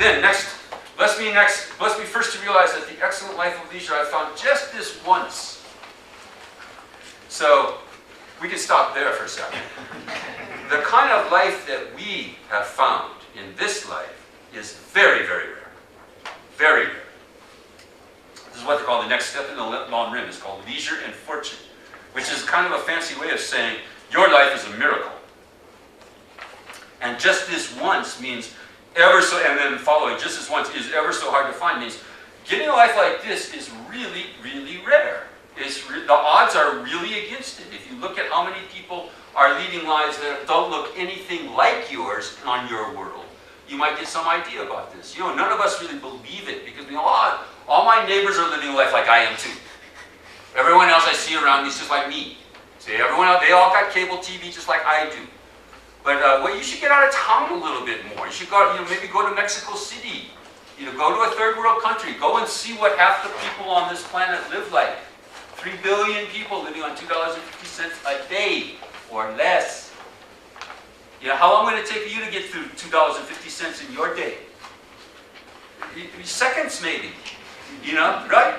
Then next, bless me first to realize that the excellent life of leisure I found just this once. So we can stop there for a second. The kind of life that we have found in this life is very, very rare. Very rare. This is what they call the next step in the long rim. It's called leisure and fortune, which is kind of a fancy way of saying your life is a miracle. And just this once means ever so, and then following just this once is ever so hard to find, means getting a life like this is really, really rare. The odds are really against it. If you look at how many people are leading lives that don't look anything like yours on your world, you might get some idea about this. You know, none of us really believe it because we know, all my neighbors are living a life like I am too. Everyone else I see around me is just like me. See, everyone else, they all got cable TV just like I do. But well, you should get out of town a little bit more. You should go, maybe go to Mexico City. Go to a third world country. Go and see what half the people on this planet live like. 3 billion people living on $2.50 a day or less. How long would it take for you to get through $2.50 in your day? Seconds maybe. Right?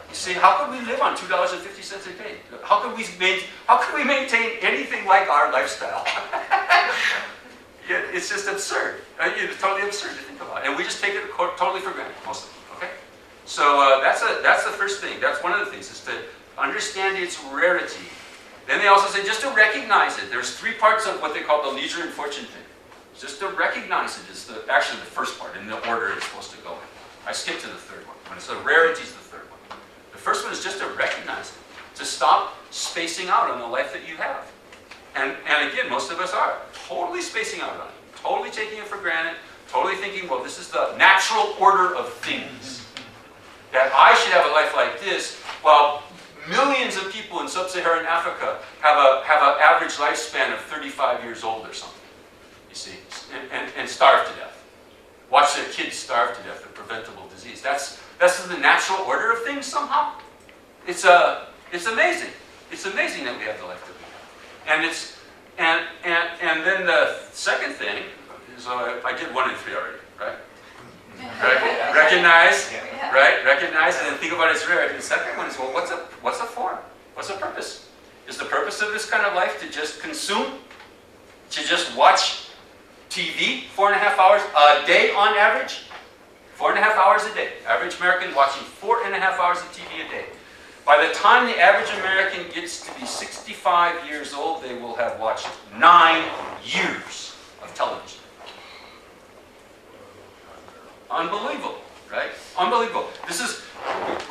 You see, how could we live on $2.50 a day? How could we maintain anything like our lifestyle? It's just absurd. Right? It's totally absurd to think about. And we just take it totally for granted, most of it. Okay? So that's the first thing. That's one of the things, is to understand its rarity. Then they also say just to recognize it. There's 3 parts of what they call the leisure and fortune thing. Just to recognize it is actually the first part in the order it's supposed to go in. I skipped to the third one. When it's the rarity is the third one. The first one is just to recognize it. To stop spacing out on the life that you have. And again, most of us are totally spacing out on it. Totally taking it for granted. Totally thinking, well, this is the natural order of things. That I should have a life like this, while millions of people in sub-Saharan Africa have an average lifespan of 35 years old or something. You see, and starve to death. Watch their kids starve to death of preventable disease. That's the natural order of things somehow. It's amazing. It's amazing that we have the life that we have. And then the second thing is I did 1 and 3 already, right? Right? Recognize, right? Recognize, and then think about its rarity. The second one is, well, what's the form? What's the purpose? Is the purpose of this kind of life to just consume? To just watch TV 4.5 hours a day on average? 4.5 hours a day. Average American watching 4.5 hours of TV a day. By the time the average American gets to be 65 years old, they will have watched 9 years of television. Unbelievable, right? Unbelievable.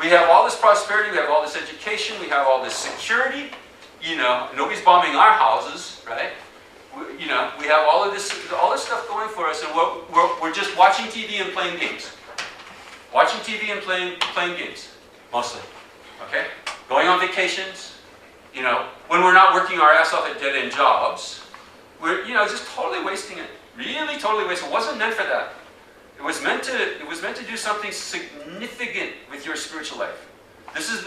We have all this prosperity, we have all this education, we have all this security. Nobody's bombing our houses, right? We have all this stuff going for us, and we're just watching TV and playing games. Watching TV and playing games, mostly. Okay? Going on vacations. When we're not working our ass off at dead-end jobs, we're just totally wasting it. Really, totally wasting it. It wasn't meant for that. It was meant to do something significant with your spiritual life. This is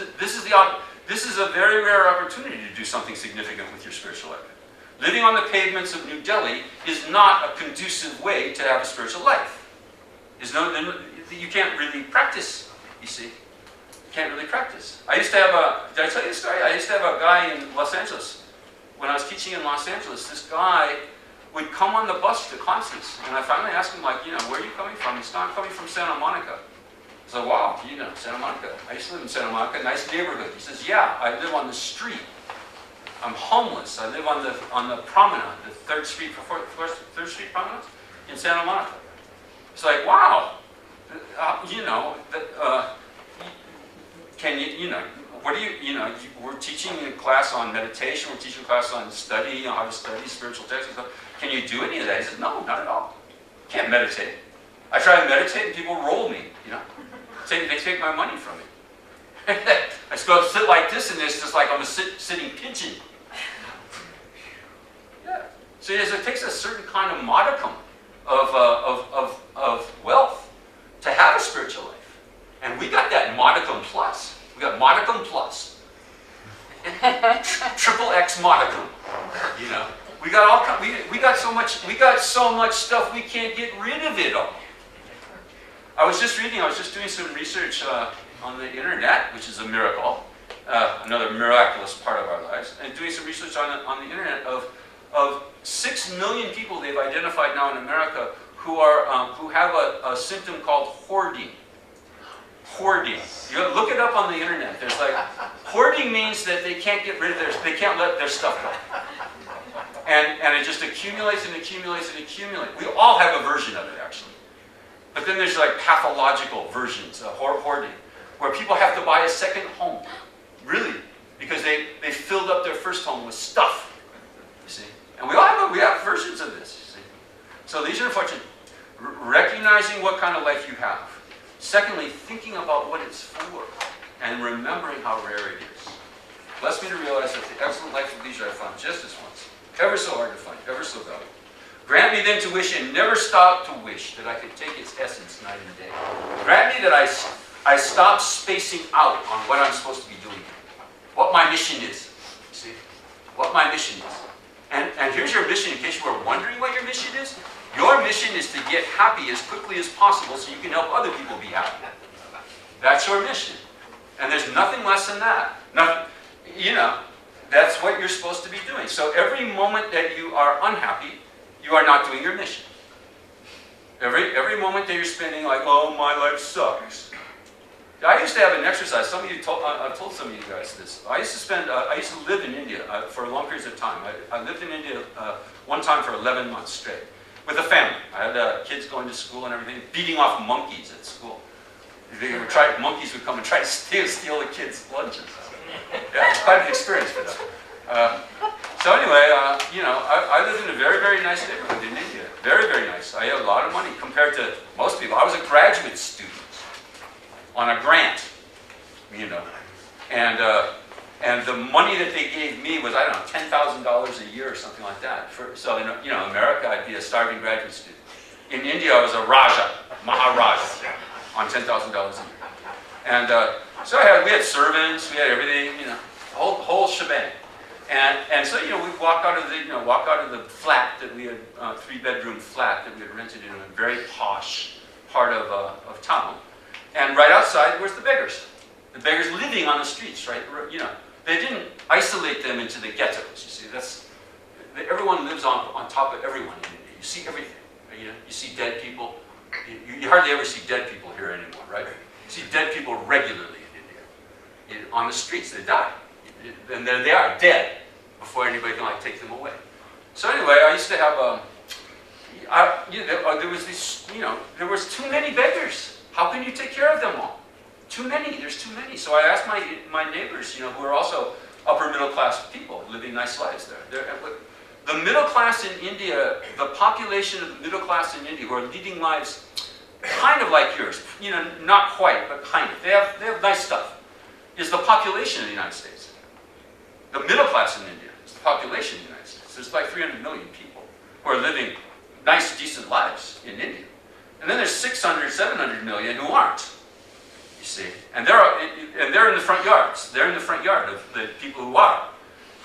a very rare opportunity to do something significant with your spiritual life. Living on the pavements of New Delhi is not a conducive way to have a spiritual life. You can't really practice, you see. You can't really practice. Did I tell you the story? I used to have a guy in Los Angeles. When I was teaching in Los Angeles, this guy would come on the bus to classes. And I finally asked him, where are you coming from? He said, I'm coming from Santa Monica. I said, wow, Santa Monica. I used to live in Santa Monica, nice neighborhood. He says, yeah, I live on the street. I'm homeless. I live on the promenade, the 3rd Street promenade in Santa Monica. It's like, wow, we're teaching a class on meditation, we're teaching a class on study, how to study spiritual texts and stuff. Can you do any of that? He said, no, not at all. Can't meditate. I try to meditate and people roll me, They take my money from me. I go sit like this and it's just like I'm a sitting pigeon. Yeah. So it takes a certain kind of modicum of wealth to have a spiritual life. And we got that modicum plus. We got modicum plus. Triple X modicum. We got so much stuff we can't get rid of it all. I was just doing some research on the internet, which is a miracle, another miraculous part of our lives, and doing some research on the internet of 6 million people they've identified now in America who have a symptom called hoarding. Hoarding. You look it up on the internet. There's like, hoarding means that they can't get rid of they can't let their stuff go. And it just accumulates and accumulates and accumulates. We all have a version of it, actually. But then there's like pathological versions of hoarding, where people have to buy a second home, really, because they filled up their first home with stuff, you see. And we have versions of this, you see. So these are unfortunate. Recognizing what kind of life you have. Secondly, thinking about what it's for, and remembering how rare it is. Bless me to realize that the excellent life of leisure I found just this once, ever so hard to find, ever so valuable. Grant me then to wish and never stop to wish that I could take its essence night and day. Grant me that I stop spacing out on what I'm supposed to be doing, what my mission is. See? What my mission is. And here's your mission, in case you were wondering what your mission is. Your mission is to get happy as quickly as possible so you can help other people be happy. That's your mission. And there's nothing less than that. Nothing, you know, that's what you're supposed to be doing. So every moment that you are unhappy, you are not doing your mission. Every moment that you're spending like, oh, my life sucks. I used to have an exercise. I've told some of you guys this. I used to live in India for long periods of time. I lived in India one time for 11 months straight with a family. I had kids going to school and everything, beating off monkeys at school. Monkeys would come and try to steal the kids' lunches. Yeah, it was quite an experience for them. So anyway, you know, I lived in a very, very nice neighborhood in India. Very, very nice. I had a lot of money compared to most people. I was a graduate student on a grant, you know, and the money that they gave me was, I don't know, $10,000 a year or something like that. So in, you know, America, I'd be a starving graduate student. In India, I was a Raja, Maharaja, on $10,000 a year. And so we had servants, we had everything, you know, whole shebang. And so, you know, we walk out of the flat that we had, 3-bedroom flat that we had rented in a very posh part of town. And right outside was the beggars. The beggars living on the streets, right? You know, they didn't isolate them into the ghettos, you see. Everyone lives on top of everyone in India. You see everything, you know. You see dead people. You hardly ever see dead people here anymore, right? You see dead people regularly in India. On the streets, they die. And there they are, dead, before anybody can like take them away. So anyway, I used to have there was this, you know, there was too many beggars. How can you take care of them all? Too many. There's too many. So I asked my neighbors, you know, who are also upper middle class people living nice lives there. The middle class in India, the population of the middle class in India, who are leading lives kind of like yours, you know, not quite, but kind of. They have nice stuff. Is the population of the United States. The middle class in India is the population of the United States. There's like 300 million people who are living nice, decent lives in India. And then there's 600, 700 million who aren't, you see. And they're in the front yards. They're in the front yard of the people who are.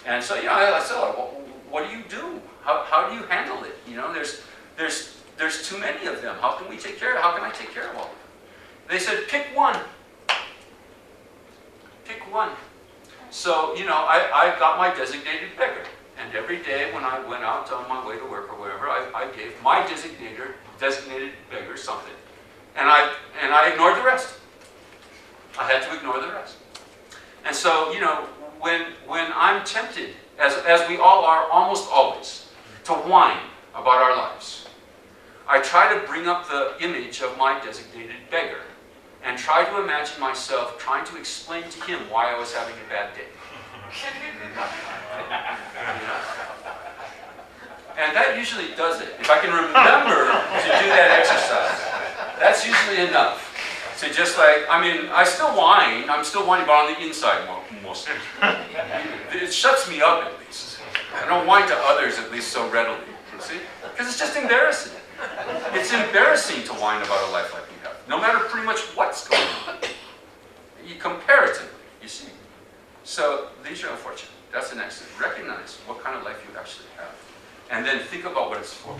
And so, you know, I said, well, what do you do? How do you handle it? You know, there's too many of them. How can we take care of it? How can I take care of all of them? They said, pick one. Pick one. So, you know, I got my designated beggar. And every day when I went out on my way to work or whatever, I gave my designated beggar something. And I ignored the rest. I had to ignore the rest. And so, you know, when I'm tempted, as we all are almost always, to whine about our lives, I try to bring up the image of my designated beggar and try to imagine myself trying to explain to him why I was having a bad day. And that usually does it. If I can remember to do that exercise, that's usually enough. To just like, I mean, I still whine. I'm still whining, but on the inside mostly. It shuts me up at least. I don't whine to others at least so readily. You see? Because it's just embarrassing. It's embarrassing to whine about a life like we have, no matter pretty much what's going on. Comparatively, you see. So these are unfortunate. That's the next thing. Recognize what kind of life you actually have. And then think about what it's for.